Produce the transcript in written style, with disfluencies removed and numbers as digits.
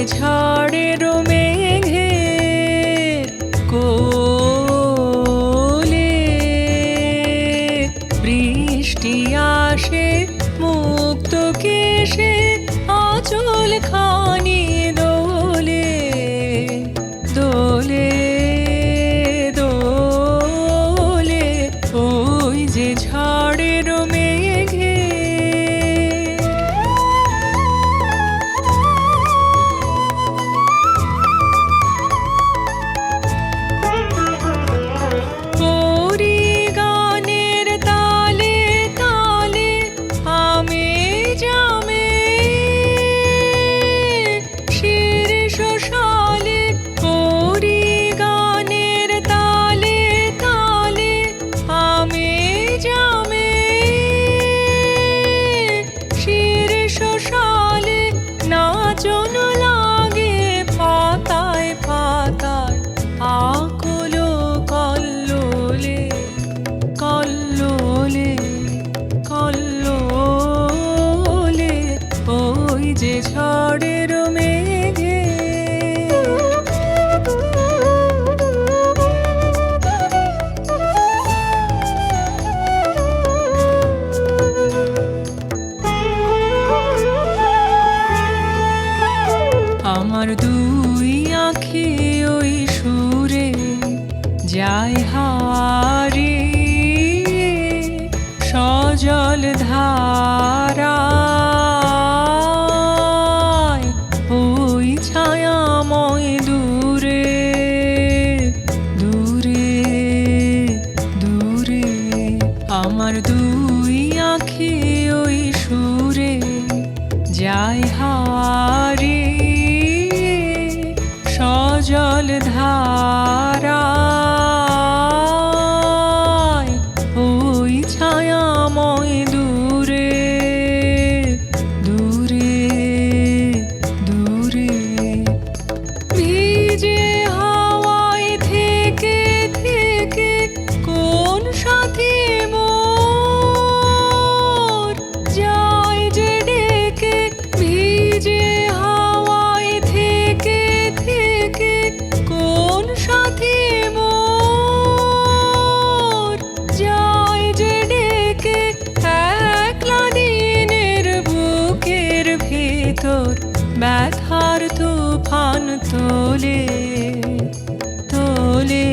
ঝড়ের মেঘের কোলে বৃষ্টি আসে মুক্ত কেশে আঁচল খানি দোলে দোলে দোলে ওই যে ঝড়ের মেঘে যে ঝড়ের মেঘে আমার দুই আঁখি ওই সুরে যায় হারিয়ে সজল ধারা আমার দুই আঁখি ওই সুরে যায় হারিয়ে সজল ধারা ওই ছায়াময় দূরে দূরে দূরে ভিজে হাওয়ায় থেকে থেকে কোন সাথী ব্যথার তুফান তোলে তোলে